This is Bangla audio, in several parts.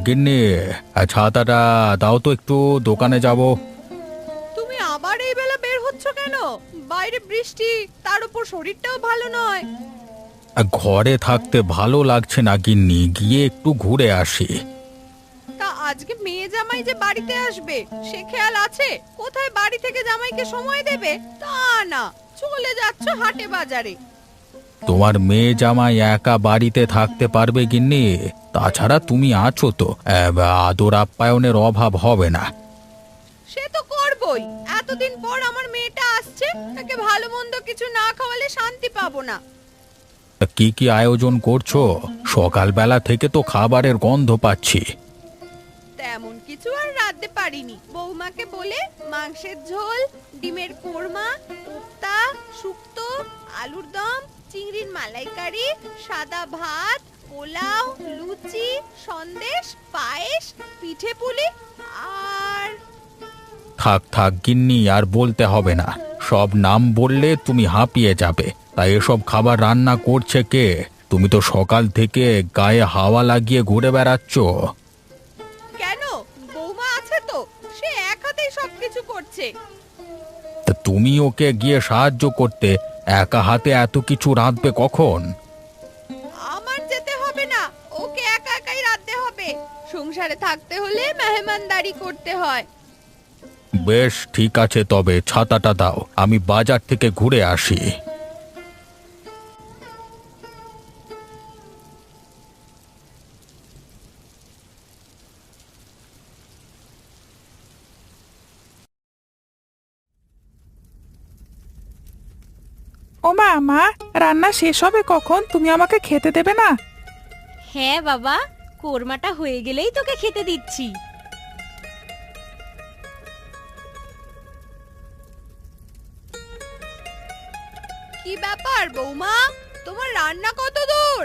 গিন্নি, ছাতাটা দাও তো, একটু দোকানে যাব। তুমি আবার এই বেলা বের হচ্ছ কেন? বাইরে বৃষ্টি, তার উপর শরীরটাও ভালো নয়। ঘরে থাকতে ভালো লাগছে না গিন্নি, গিয়ে একটু ঘুরে আসি। তা আজকে মেয়ে জামাই যে বাড়িতে আসবে, সে খেয়াল আছে? কোথায় বাড়ি থেকে জামাইকে সময় দেবে তা না, চলে যাচ্ছ হাটে বাজারে। তোমার মেয়ে জামাই একা বাড়িতে থাকতে পারবে গিন্নি? তাছাড়া তুমি আছো তো, আদর আপ্যায়নের অভাব হবে না। সে তো করবই, এতদিন পর আমার মেয়েটা আসছে, তাকে ভালো মন্দ কিছু না খাওয়ালে শান্তি পাবো না। তা কি কি আয়োজন করছো? সকালবেলা থেকে তো খাবারের গন্ধ পাচ্ছি। তেমন কিছু আর রাঁধতে পারিনি, বৌমাকে বলে মাংসের ঝোল, ডিমের কোরমা, কোপ্তা, শুক্তো, আলুর দম, চিংড়ির মালাইকারি, সাদা ভাত, পোলাও, লুচি, সন্দেশ, পায়েস, পিঠে পুলি আর থাক থাক গিন্নি, আর বলতে হবে না। সব নাম বললে তুমি হাঁপিয়ে যাবে। তাই এসব খাবার রান্না করছে কে? তুমি তো সকাল থেকে গায়ে হাওয়া লাগিয়ে ঘুরে বেড়াচ্ছ। কেন, বৌমা আছে তো, সে এক হাতেই সবকিছু করছে। তা তুমি ওকে গিয়ে সাহায্য করতে, একা হাতে এত কিছু রাঁধবে কখন? আমার যেতে হবে না, ওকে একা একাই রাঁধতে হবে। সংসারে থাকতে হলে মেহমানদারি করতে হয়। বেশ ঠিক আছে, তবে ছাতাটা দাও, আমি বাজার থেকে ঘুরে আসি। মা, রান্না শেষ হবে কখন? তুমি আমাকে খেতে দেবে না? হ্যাঁ বাবা, কোরমাটা হয়ে গেলেই তোকে খেতে দিচ্ছি। কি ব্যাপার বৌমা, তোমার রান্না কত দূর?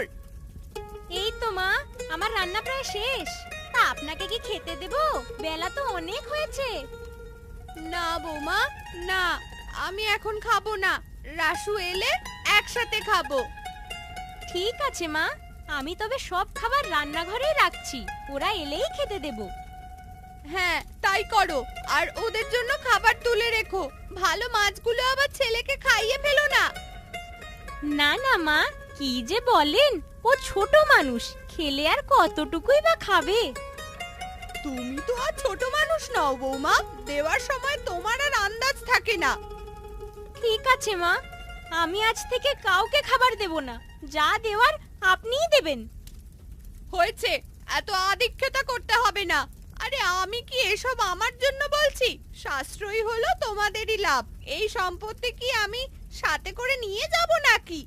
এই তো মা, আমার রান্না প্রায় শেষ। তা আপনাকে কি খেতে দেব? বেলা তো অনেক হয়েছে। না বৌমা, না, আমি এখন খাবো না। রাসু এলে একসাথে খাবো। ঠিক আছে মা, আমি তবে সব খাবার রান্নাঘরেই রাখছি, ওরা এলেই খেতে দেব। হ্যাঁ তাই করো, আর ওদের জন্য খাবার তুলে রেখো। ভালো মাছগুলো আবার ছেলেকে খাইয়ে ফেলো না। না না মা, কি যে বলেন, ও ছোট মানুষ, খেলে আর কতটুকুই বা খাবে। তুমি তো আর ছোট মানুষ নও বৌমা, দেওয়ার সময় তোমার আর আন্দাজ থাকে না। ঠিক আছে মা, আমি আজ থেকে কাউকে খাবার দেব না, যা দেওয়ার আপনিই দেবেন। হয়েছে, এত আদিক্ষেতা করতে হবে না। আরে আমি কি এসব আমার জন্য বলছি? সাশ্রয়ী হলো তোমাদেরই লাভ। এই সম্পত্তি কি আমি সাথে করে নিয়ে যাব নাকি?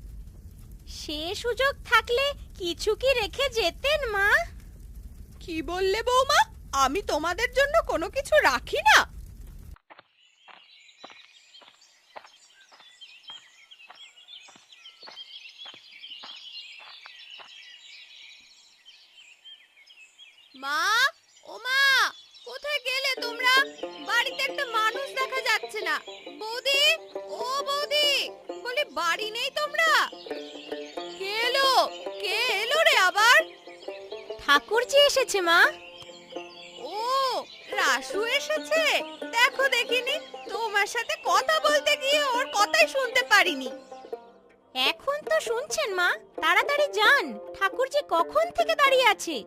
সে সুযোগ থাকলে কিছু কি রেখে যেতেন মা? কি বললে বৌমা? আমি তোমাদের জন্য কোনো কিছু রাখি না? মা, ও মা, কোথায় গেলে তোমরা? বাড়িতে একটা মানুষ দেখা যাচ্ছে না। বৌদি, ও বৌদি, বলি বাড়ি নেই তোমরা? কে এলো? কে এলো রে আবার? ঠাকুরজি এসেছে মা। ও, রাসু এসেছে। দেখো দেখিনি, তোমার সাথে কথা বলতে গিয়ে ওর কথাই শুনতে পারিনি। এখন তো শুনছেন মা, তাড়াতাড়ি যান, ঠাকুরজি কখন থেকে দাঁড়িয়ে আছে।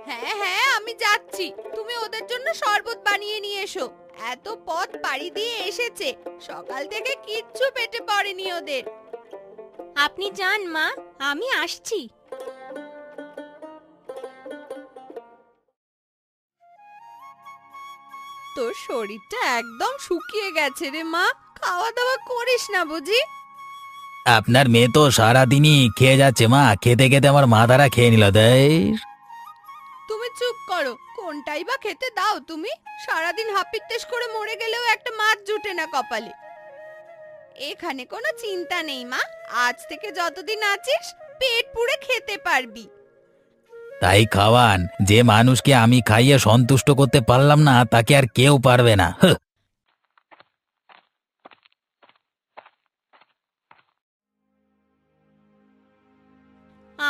হ্যাঁ হ্যাঁ, আমি যাচ্ছি। তুমি ওদের জন্য শরবত বানিয়ে নিয়ে এসো। এত পথ পাড়ি দিয়ে এসেছে, সকাল থেকে কিচ্ছু পেটে পড়েনি ওদের। আপনি যান মা, আমি আসছি। তোর শরীরটা একদম শুকিয়ে গেছে রে মা, খাওয়া দাওয়া করিস না বুঝি? আপনার মেয়ে তো সারাদিনই খেয়ে যাচ্ছে মা, খেতে খেতে আমার মাথাটা খেয়ে নিল দেয়। তুমি চুপ করো, কোনটাই বা খেতে দাও তুমি? সারাদিন হাপিত্তেশ করে মরে গেলেও একটা মাছ জুটে না কপালে। এখানে কোনো চিন্তা নেই মা, আজ থেকে যতদিন আছিস পেট পুড়ে খেতে পারবি। তাই খাওয়ান, যে মানুষকে আমি খাইয়ে সন্তুষ্ট করতে পারলাম না তাকে আর কেউ পারবে না।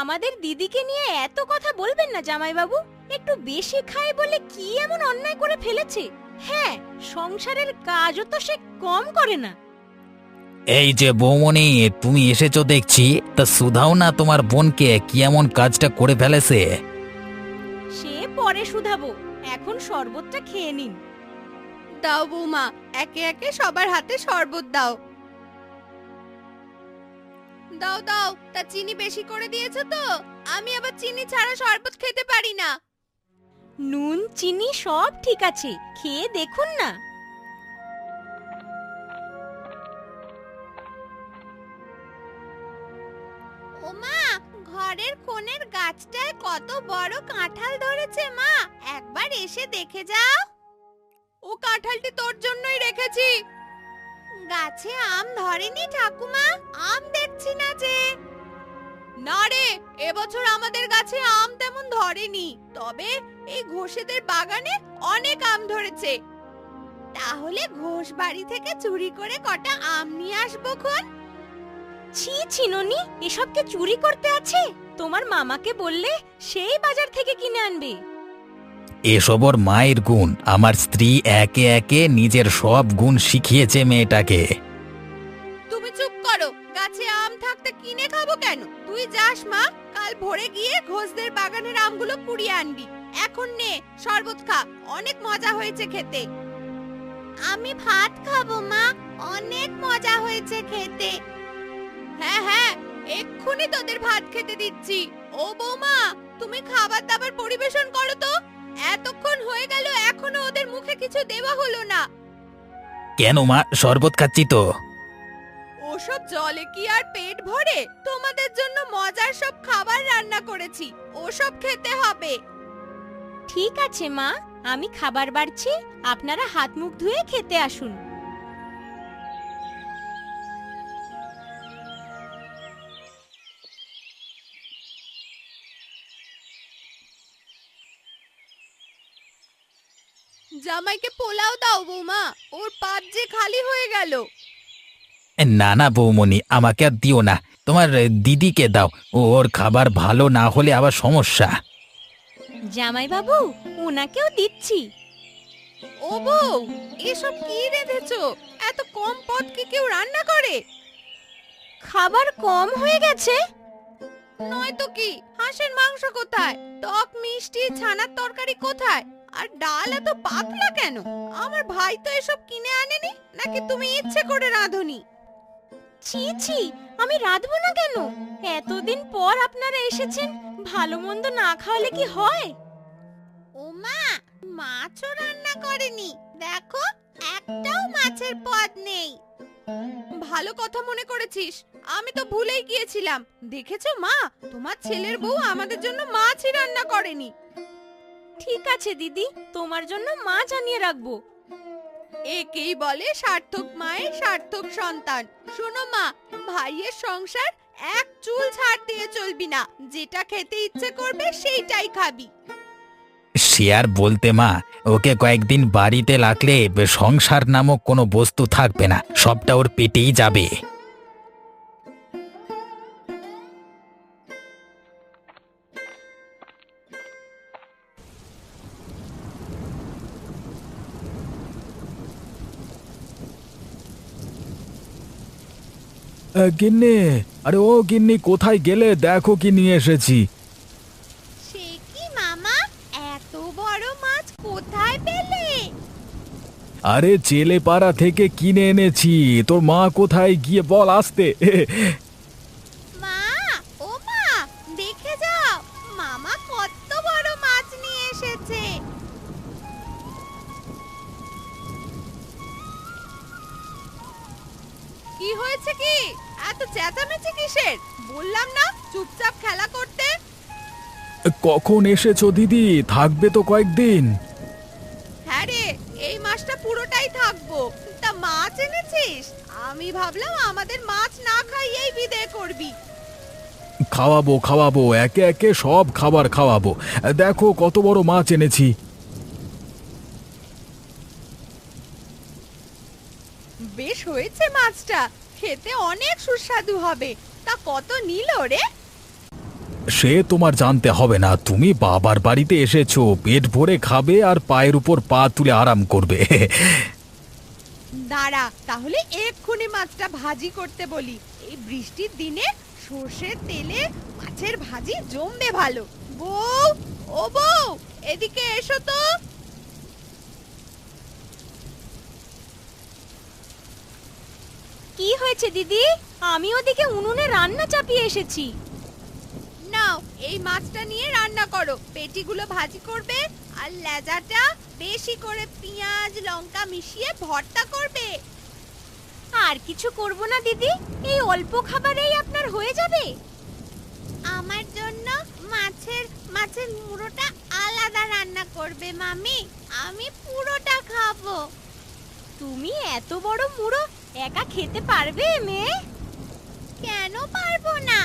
আমাদের দিদিকে নিয়ে এত কথা বলবেন না জামাইবাবু। একটু বেশি খায় বলে কি এমন অন্যায় করে ফেলেছে? হ্যাঁ, সংসারের কাজও তো সে কম করে না। এই যে বৌমনি, তুমি এসেছো দেখছি, তা শুধাও না তোমার বোনকে কি এমন কাজটা করে ফেলেছে। সে পরে শুধাবো, এখন শরবতটা খেয়ে নিন। দাও বৌমা, একে একে সবার হাতে শরবত দাও। দাও দাও, তা চিনি বেশি করে দিয়েছো তো? আমি আবার চিনি ছাড়া শরবত খেতে পারি না। নুন চিনি সব ঠিক আছে, খেয়ে দেখুন না। ওমা, ঘরের কোণের গাছটায় কত বড় কাঁঠাল ধরেছে মা, একবার এসে দেখে যাও। ও কাঁঠালটি তোর জন্যই রেখেছি। গাছে আম ধরেনি ঠাকুমা? আম দেখছি না যে। না রে, এবছর আমাদের গাছে আম তেমন ধরেনি, তবে এই ঘোষেদের বাগানে অনেক আম ধরেছে। তাহলে ঘোষ বাড়ি থেকে চুরি করে কটা আম নিয়ে আসবো খন। ছি ছি ননি, এসবকে চুরি করতে আছে? তোমার মামাকে বললে সেই বাজার থেকে কিনে আনবে। এসব ওর মায়ের গুণ। আমার স্ত্রী একে একে নিজের সব গুণ শিখিয়েছে মেয়েটাকে। তুমি চুপ করো, গাছে আম থাকতে কিনে খাবো কেন? তুই যাস মা, কাল ভোরে গিয়ে ঘোষদের বাগানের আমগুলো কুড়িয়ে আনবি। এখন নে শরবত খা, অনেক মজা হয়েছে খেতে। আমি ভাত খাবো মা, অনেক মজা হয়েছে খেতে। হ্যাঁ হ্যাঁ, এক্ষুনি তোদের ভাত খেতে দিচ্ছি। ও বৌমা, তুমি খাবার দাবার পরিবেশন করো তো। এতক্ষণ হয়ে গেল, এখনো ওদের মুখে কিছু দেওয়া হলো না। কেন মা, শরবত খাচ্ছি তো। ওসব জলে কি আর পেট ভরে? তোমাদের জন্য মজার সব খাবার রান্না করেছি, ওসব খেতে হবে। ঠিক আছে মা, আমি খাবার বাড়ছি, আপনারা হাত মুখ ধুয়ে খেতে আসুন। জামাইকে পোলাও দাও বৌমা, ওর পাত যে খালি হয়ে গেল। না না বৌমনি, আমাকে আর দিও না, তোমার দিদিকে দাও। ওর খাবার ভালো না হলে আবার সমস্যা। জামাইবাবু, ওনাকেও দিচ্ছি। ও বউ, এসব কি রেঁধেছো? এত কম পদ কি কেউ রান্না করে? খাবার কম হয়ে গেছে। নয়তো কি, হাঁসের মাংস কোথায়? টক মিষ্টি ছানার তরকারি কোথায়? আর ডাল এত পাতলা কেন? আমার ভাই তো এসব কিনে আনেনি, নাকি তুমি ইচ্ছে করে রাঁধুনি? ছি ছি, আমি রাঁধবো না কেন? এতদিন পর আপনারা এসেছেন, ভালো মন্দ না খাওয়ালে কি হয়? ওমা, মাছও রান্না করেনি, দেখো একটাও মাছের পদ নেই। ভালো কথা মনে করেছিস, আমি তো ভুলেই গিয়েছিলাম। দেখেছো মা, তোমার ছেলের বউ আমাদের জন্য মাছই রান্না করেনি। ঠিক আছে দিদি, তোমার জন্য মাছ আনিয়ে রাখবো। একেই বলে সার্থক মায়ের সার্থক সন্তান। শোনো মা, ভাইয়ের সংসার এক চুল ছাড় দিয়ে চলবি না, যেটা খেতে ইচ্ছে করবে সেইটাই খাবি। সে আর বলতে মা, ওকে কয়েকদিন বাড়িতে লাগলে সংসার নামক কোনো বস্তু থাকবে না, সবটা ওর পেটেই যাবে। গিন্নি, আরে ও গিন্নি, কোথায় গেলে? দেখো কি নিয়ে এসেছি। সে কি মামা, এত বড় মাছ কোথায় পেলে? আরে চেলেপাড়া থেকে কিনে এনেছি। তোর মা কোথায় গিয়ে বল আসতে। মা, ও মা, দেখে যাও, মামা কত বড় মাছ নিয়ে এসেছে। কি হয়েছে কি? এত চেঁচামেচি কিসের? বললাম না চুপচাপ খেলা করতে। কখন এসেছো দিদি? থাকবে তো কয়েকদিন? হ্যাঁ রে, এই মাছটা পুরোটাই থাকবো। তা মাছ এনেছিস? আমি ভাবলাম আমাদের মাছ না খাইয়েই বিদায় করবি। খাওয়াবো খাওয়াবো, একে একে সব খাবার খাওয়াবো। দেখো কত বড় মাছ এনেছি। বেশ হয়েছে মাছটা, খেতে অনেক সুস্বাদু হবে। তা কত নিল রে? সে তোমার জানতে হবে না, তুমি বাবার বাড়িতে এসেছো, পেট ভরে খাবে আর পায়ের উপর পা তুলে আরাম করবে। দাঁড়া, তাহলে এক্ষুনি মাছটা ভাজি করতে বলি। এই বৃষ্টির দিনে সর্ষের তেলে মাছের ভাজি জমবে ভালো। বউ, ও বউ, এদিকে এসো তো। কি হয়েছে দিদি? আমি ওদিকে উনুনে রান্না চাপিয়ে এসেছি। নাও, এই মাছটা নিয়ে রান্না করো। পেটিগুলো ভাজি করবে আর লেজাটা বেশি করে পেঁয়াজ লঙ্কা মিশিয়ে ভর্তা করবে। আর কিছু করব না দিদি, এই অল্প খাবারেই আপনার হয়ে যাবে। আমার জন্য মাছের মাছের মুড়োটা আলাদা রান্না করবে মামি, আমি পুরোটা খাবো। তুমি এত বড় মুড়ো একা খেতে পারবে মেয়ে? কেন পারবো না?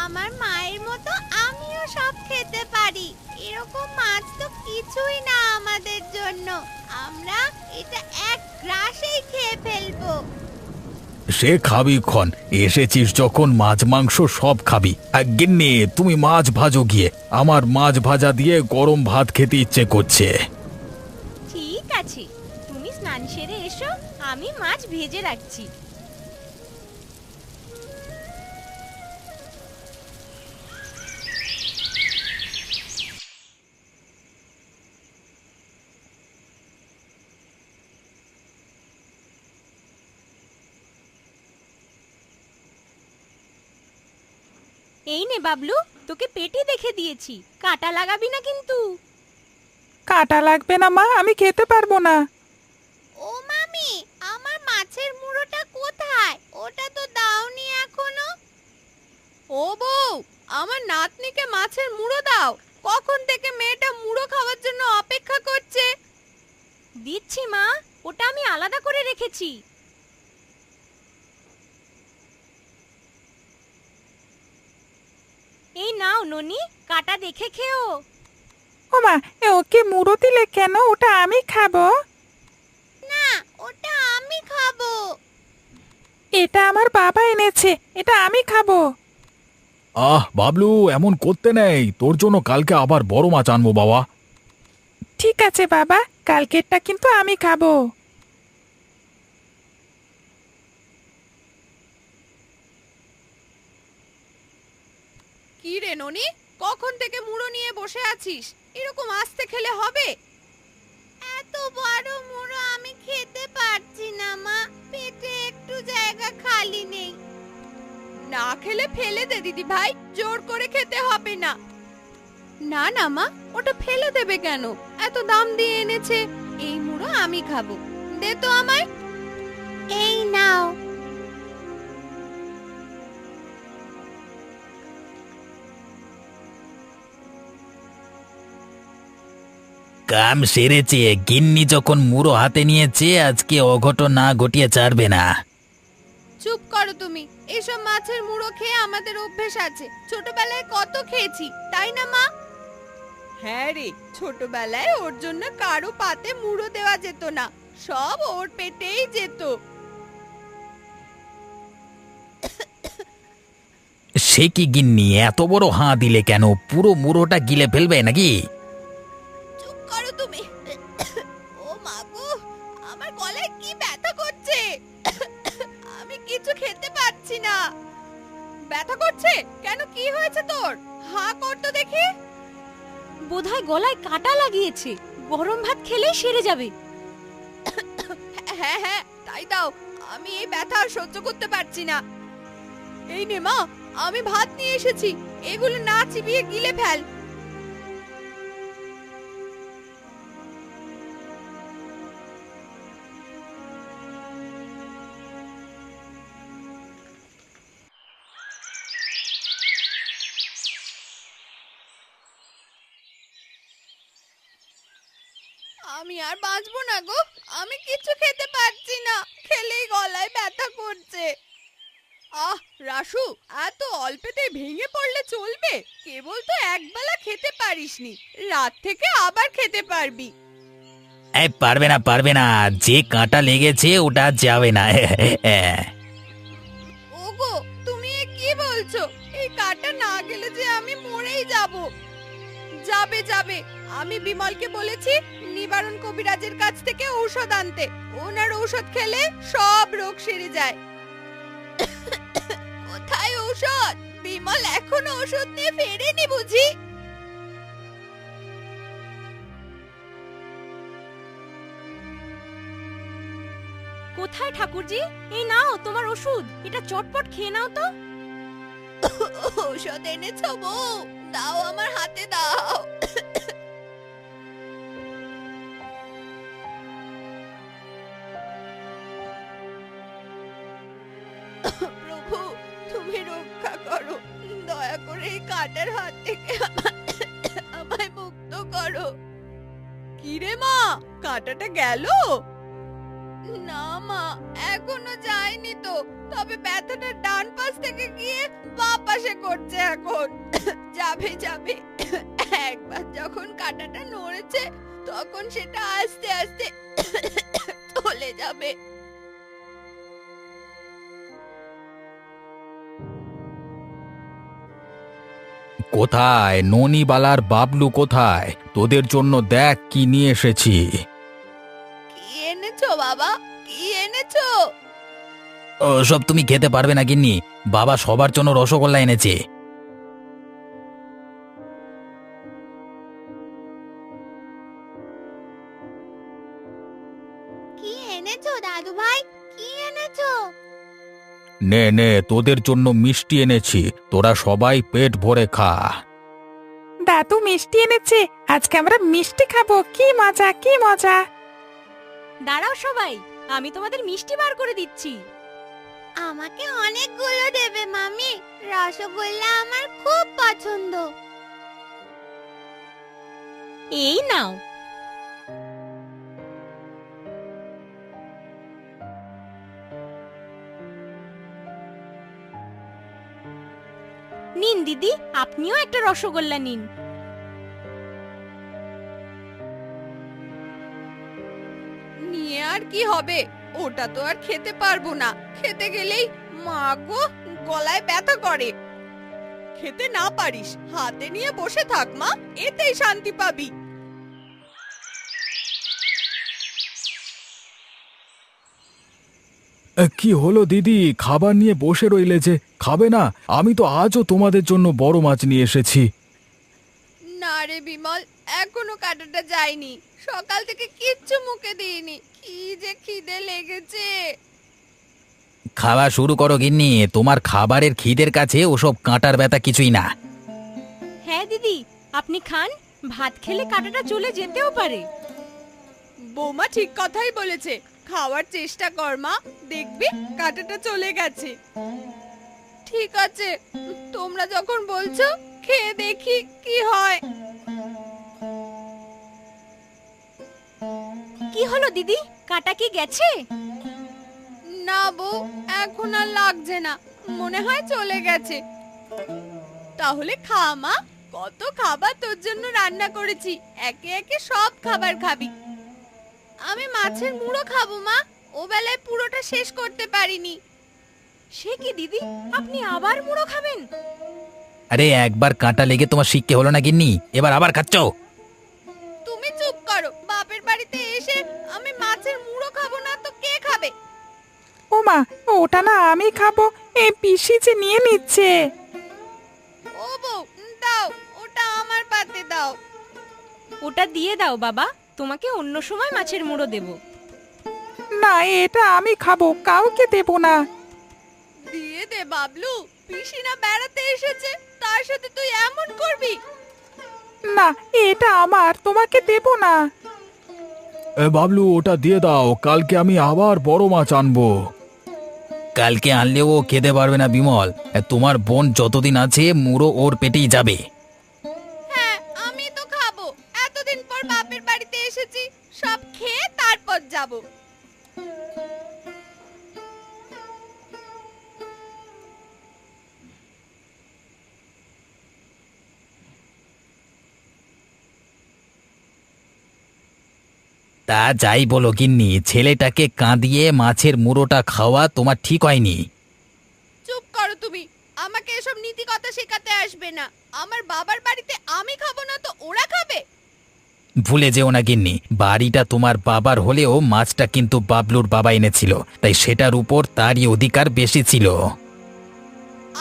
আমার মায়ের মতো আমিও সব খেতে পারি। এরকম মাছ তো কিছুই না আমাদের জন্য, আমরা এটা এক গ্রাসেই খেয়ে ফেলবো। সে খাবি ক্ষণ, এসেছিস যখন মাছ মাংস সব খাবি। আর গিন্নি, তুমি মাছ ভাজো গিয়ে, আমার মাছ ভাজা দিয়ে গরম ভাত খেতে ইচ্ছে করছে। ঠিক আছে, তুমি স্নান সেরে এসো, আমি মাছ ভেজে রাখছি। এই নে বাবলু, তোকে পেটি দেখে দিয়েছি, কাটা লাগাবি না কিন্তু। কাটা লাগবে না মা, আমি খেতে পারবো না। ও মামি, আমার মাছের মুড়োটা কোথায়? ওটা তো দাওনি এখনো। ও বউ, আমার নাতনিকে মাছের মুড়ো দাও। কখন থেকে মেয়েটা মুড়ো খাওয়ার জন্য অপেক্ষা করছে। দিচ্ছি মা, ওটা আমি আলাদা করে রেখেছি। এই নাও ননি, কাটা দেখে খেও। ও মা, ওকে মুড়ো দিলে কেন? ওটা আমি খাবো। না, ওটা আমি খাবো। এটা আমার বাবা এনেছে, এটা আমি খাবো। বাবলু, এমন করতে নেই, তোর জন্য কালকে আবার বড় মাছ আনবো বাবা। ঠিক আছে বাবা, কালকেরটা কিন্তু আমি খাবো। কি রে ননি, কখন থেকে মুড়ো নিয়ে বসে আছিস? এরকম আস্তে খেলে হবে? এত বড় মুড়ো আমি খেতে পারছি না মা, পেটে একটু জায়গা খালি নেই। না খেলে ফেলে দে দিদি ভাই, জোর করে খেতে হবে না। না না মা, ওটা ফেলে দেবে কেন? এত দাম দিয়ে এনেছে, এই মুড়ো আমি খাবো। দে তো আমায়। এই নাও। কাম সেরেছে, গিন্নি যখন মুড়ো হাতে নিয়েছে, আজকে অঘটন না ঘটিয়ে ছাড়বে না। চুপ করো তুমি। এসব মাছের মুড়ো খেয়ে আমাদের অভ্যেস আছে, ছোটবেলায় কত খেয়েছি, তাই না মা? হ্যাঁ রে, ছোটবেলায় ওর জন্য কারো পাতে মুড়ো দেওয়া যেত না, সব ওর পেটেই যেত। সে কি গিন্নি, এত বড় হাঁ দিলে কেন? পুরো মুড়োটা গিলে ফেলবে নাকি? চুপ করো তুমি। ও মা গো, আমার গলায় কি ব্যথা করছে, আমি কিছু খেতে পারছি না। ব্যথা করছে কেন? কি হয়েছে তোর? হাঁ কর তো দেখি। বোধহয় গলায় কাটা লাগিয়েছে, গরম ভাত খেলেই সেরে যাবে। হ্যাঁ হ্যাঁ, তাই দাও, আমি এই ব্যথা আর সহ্য করতে পারছি না। এই নে মা, আমি ভাত নিয়ে এসেছি, এগুলো না চিবিয়ে গিলে ফেল। আমি আর বাঁচবো না গো, আমি কিছু খেতে পারছি না, খেলেই গলায় ব্যথা করছে। রাসু, এত অল্পেতে ভেঙে পড়লে চলবে? কেবল তো একবেলা খেতে পারিসনি, রাত থেকে আবার খেতে পারবি। এই পারবে না, পারবে না, যে কাঁটা লেগেছে ওটা আর যাবে না। ওগো, তুমি এ কি বলছো? বলছো? এই কাঁটা না গেলে যে আমি মরেই যাব। যাবে যাবে, আমি বিমলকে বলেছি নিবারণ কবিরাজের কাছ থেকে ঔষধ আনতে। ওনার ঔষধ খেলে সব রোগ সেরে যায়। কোথায় ঔষধ? বিমল এখনো ওষুধ নিয়ে ফেরেনি বুঝি? কোথায় ঠাকুরজি? এই নাও তোমার ওষুধ, এটা চটপট খেয়ে নাও তো। ঔষধ এনেছো বউ? দাও, আমার হাতে দাও। প্রভু, তুমি রক্ষা করো, দয়া করে এই কাঁটার হাত থেকে আমায় মুক্ত করো। কি রে মা, কাঁটাটা গেল? না মা, এখনো যায়নি তো, তবে ব্যথাটা ডান পাশ থেকে গিয়ে বাঁ পাশে করছে এখন। যাবে যাবে, একবার যখন কাঁটাটা নড়েছে তখন সেটা আস্তে আস্তে চলে যাবে। কোথায় ননিবালার বাবলু? কোথায়? তোদের জন্য দেখ কি নিয়ে এসেছি। কি এনেছো বাবা, কি এনেছো? সব তুমি খেতে পারবে না গিন্নি, বাবা সবার জন্য রসগোল্লা এনেছে। কি এনেছো দাদু ভাই, কি এনেছো? নে নে, তোদের জন্য মিষ্টি এনেছি, তোরা সবাই পেট ভরে খা। দাদু মিষ্টি এনেছে, আজকে আমরা মিষ্টি খাবো। কি মজা, কি মজা! দাঁড়াও সবাই, আমি তোমাদের মিষ্টি বার করে দিচ্ছি। আমাকে অনেকগুলো দেবে মামি, রসগোল্লা আমার খুব পছন্দ। এই নাও। নিন দিদি, আপনিও একটা রসগোল্লা নিন। নিয়ে আর কি হবে, ওটা তো আর খেতে পারবো না। খেতে গেলেই মা গো, গলায় ব্যথা করে। খেতে না পারিস, হাতে নিয়ে বসে থাক মা, এতেই শান্তি পাবি। কি হলো দিদি, খাবার নিয়ে বসে রইলে যে? খাবে না? আমি তো আজও তোমাদের জন্য বড় মাছ নিয়ে এসেছি। না রে বিমল, এখনো কাঁটাটা যায়নি। সকাল থেকে কিচ্ছু মুখে দিইনি, কি যে খিদে লেগেছে। খাওয়া শুরু করো গিন্নি, তোমার খাবারের খিদের কাছে ওসব কাঁটার ব্যথা কিছুই না। হ্যাঁ দিদি, আপনি খান, ভাত খেলে কাঁটাটা চলে যেতেও পারে। বৌমা ঠিক কথাই বলেছে, খাওয়ার চেষ্টা কর মা, দেখবি কাঁটাটা চলে গেছে। ঠিক আছে, তোমরা যখন বলছো খেয়ে দেখি কি হয়। কি হলো দিদি, কাঁটা কি গেছে? না বউ, এখন আর লাগছে না, মনে হয় চলে গেছে। তাহলে খা মা, কত খাবার তোর জন্য রান্না করেছি, একে একে সব খাবার খাবি। আমি মাছের মুড়ো খাবো মা, ও বেলায় পুরোটা শেষ করতে পারিনি। সে কি দিদি, আপনি আবার মুড়ো খাবেন? আরে একবার কাঁটা লেগে তোমার শিক্ষে হলো না গিন্নি, এবার আবার খাচ্ছ? তুমি চুপ করো, বাপের বাড়িতে এসে আমি মাছের মুড়ো খাবো না তো কে খাবে? ও মা, ওটা না আমি খাবো, এই পিসি যে নিয়ে নিচ্ছে। ও বউ, দাও, ওটা আমার পাতে দাও। ওটা দিয়ে দাও বাবা, তোমাকে অন্য সময় মাছের মুড়ো দেব। না, এটা আমি খাবো, কাউকে দেব না। দিয়ে দে বাবলু, পিসি না বেড়াতে এসেছে, তার সাথে তুই এমন করবি? না, এটা আমার, তোমাকে দেব না। বাবলু, ওটা দিয়ে দাও, কালকে আমি আবার বড় মাছ আনবো। কালকে আনলেও ও খেতে পারবে না বিমল, তোমার বোন যতদিন আছে মুড়ো ওর পেটেই যাবে। হ্যাঁ, আমি তো খাবো, এতদিন পর বাপের বাড়িতে এসেছি, সব খেয়ে তারপর যাব। তা যাই বলো গিন্নি, ছেলেটাকে কাঁদিয়ে মাছের মুড়োটা খাওয়া তোমার ঠিক হয়নি। চুপ করো তুমি, আমাকে এসব নীতি কথা শেখাতে আসবে না। আমার বাবার বাড়িতে আমি খাবো না তো ওরা খাবে? ভুলে যেও না গিন্নি, বাড়িটা তোমার বাবার হলেও মাছটা কিন্তু বাবলুর বাবা এনেছিল, তাই সেটার উপর তারই অধিকার বেশি ছিল।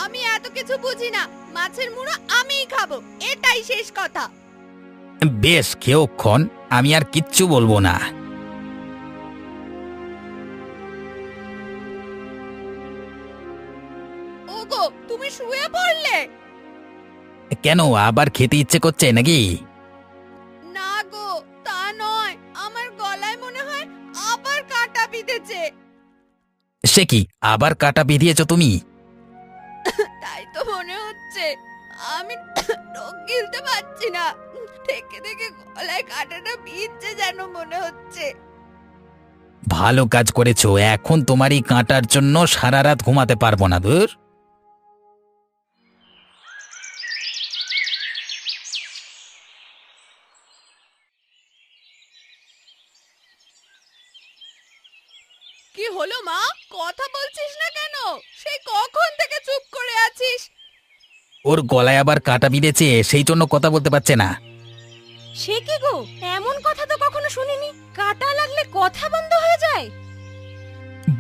আমি এত কিছু বুঝি না, মাছের মুড়ো আমিই খাবো, এটাই শেষ কথা। বেশ, খেয়েক্ষণ, আমি আর কিচ্ছু বলবো না। ওগো, তুমি শুয়ে পড়লে? কেন, আবার খেতে ইচ্ছে করছে নাকি? না গো, তা নয়, আমার গলায় মনে হয় আবার কাঁটা বিঁধেছে। সে কি, আবার কাটা বিধিয়েছ তুমি? তাই তো মনে হচ্ছে। আমি রোগ গিলতে পারছি না, থেকে থেকে গলায় কাঁটাটা বিঁধছে যেন মনে হচ্ছে। ভালো কাজ করেছো, এখন তোমার এই কাঁটার জন্য সারা রাত ঘুমাতে পারবো না। ধুর। কি হলো মা, কথা বলছিস না কেন? সেই কখন থেকে চুপ করে আছিস? ওর গলায় আবার কাটা বিঁধেছে, সেই জন্য কথা বলতে পারছে না। সে কি গো, এমন কথা তো কখনো শুনিনি। কাটা লাগলে কথা বন্ধ হয়ে যায়?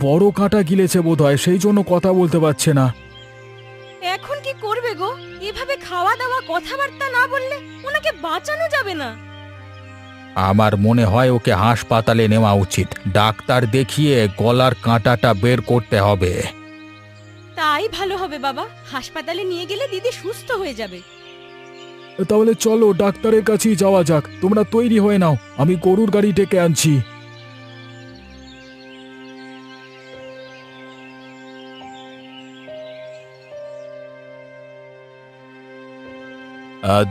বড় কাঁটা গিলেছে বোধহয়, সেই জন্য কথা বলতে পারছে না। এখন কি করবে গো? এভাবে খাওয়া দাওয়া কথাবার্তা না বললে ওনাকে বাঁচানো যাবে না। আমার মনে হয় ওকে হাসপাতালে নেওয়া উচিত। ডাক্তার দেখিয়ে গলার কাঁটাটা বের করতে হবে। তাই ভালো হবে বাবা, হাসপাতালে নিয়ে গেলে দিদি সুস্থ হয়ে যাবে। তাহলে চলো ডাক্তারের কাছেই যাওয়া যাক। তোমরা তৈরি হয়ে নাও, আমি গরুর গাড়ি ডেকে আনছি।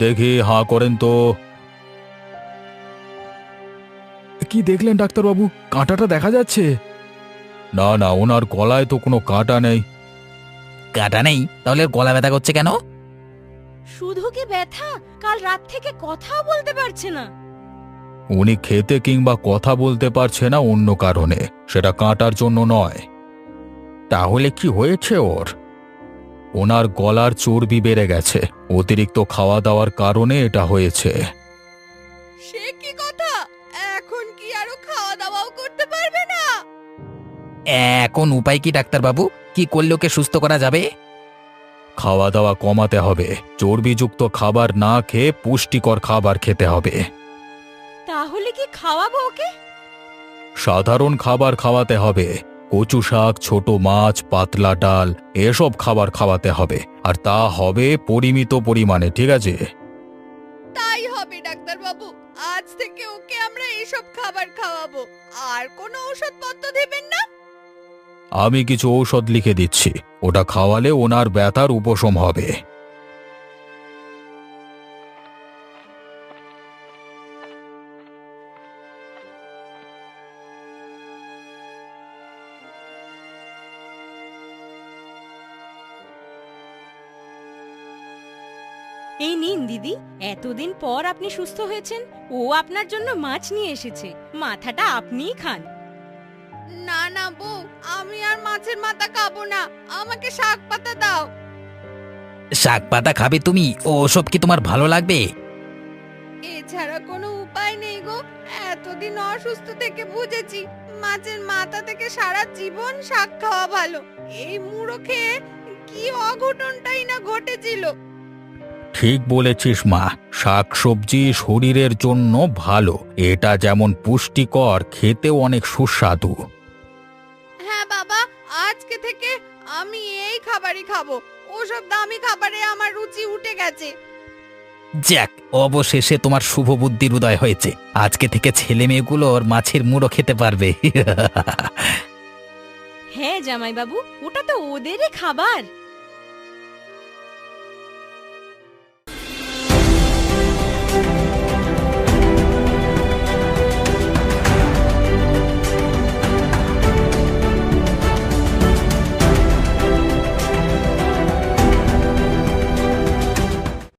দেখি, হাঁ করেন তো। কি দেখলেন ডাক্তারবাবু, কাঁটাটা দেখা যাচ্ছে? না না, ওনার গলায় তো কোনো কাঁটা নেই। কাটা নেই? তাহলে ওর গলা ব্যথা করছে কেন? শুধু কি ব্যথা, কাল রাত থেকে কথাও বলতে পারছে না। উনি খেতে কিংবা কথা বলতে পারছে না অন্য কারণে, সেটা কাঁটার জন্য নয়। তাহলে কি হয়েছে ওর? ওনার গলার চর্বি বেড়ে গেছে, অতিরিক্ত খাওয়া দাওয়ার কারণে এটা হয়েছে। সে কি কথা, এখন কি আরো খাওয়া দাওয়াও করতে পারবে না? এখন উপায় কি ডাক্তারবাবু? কি করলে ওকে সুস্থ করা যাবে? খাওয়া দাওয়া কমাতে হবে, চর্বিযুক্ত খাবার না খেয়ে পুষ্টিকর খাবার খেতে হবে। তাহলে কি খাওয়াবো ওকে? সাধারণ খাবার খাওয়াতে হবে, কচু শাক, ছোট মাছ, পাতলা ডাল, এসব খাবার খাওয়াতে হবে। আর তা হবে পরিমিত পরিমাণে, ঠিক আছে? তাই হবে ডাক্তার বাবু, আজ থেকে ওকে আমরা এসব খাবার খাওয়াবো। আর কোনো ওষুধপত্র দেবেন না? আমি কিছু ঔষধ লিখে দিচ্ছি, ওটা খাওয়ালে ওনার ব্যথার উপশম হবে। এই নিন দিদি, এতদিন পর আপনি সুস্থ হয়েছেন। ও আপনার জন্য মাছ নিয়ে এসেছে, মাথাটা আপনিই খান। না না বউ, আমি আর মাছের মাথা খাবো না, আমাকে শাক পাতা দাও। শাক পাতা খাবে তুমি? ও ওসব কি তোমার ভালো লাগবে? এছাড়া কোনো উপায় নেই গো। এতদিন অসুস্থ থেকে বুঝেছি মাছের মাথা থেকে সারা জীবন শাক খাওয়া ভালো। এই মুড়ো খেয়ে কি অঘটনটাই না ঘটেছিল। ঠিক বলেছিস মা, শাকসবজি শরীরের জন্য ভালো। এটা যেমন পুষ্টিকর, খেতেও অনেক সুস্বাদু। হ্যাঁ বাবা, আজকে থেকে আমি এই খাবারই খাবো। ওসব দামি খাবারে আমার রুচি উঠে গেছে। যাক, অবশেষে তোমার শুভ বুদ্ধির উদয় হয়েছে। আজকে থেকে ছেলে মেয়েগুলোর মাছের মুড়ো খেতে পারবে। হ্যাঁ জামাইবাবু, ওটা তো ওদেরই খাবার।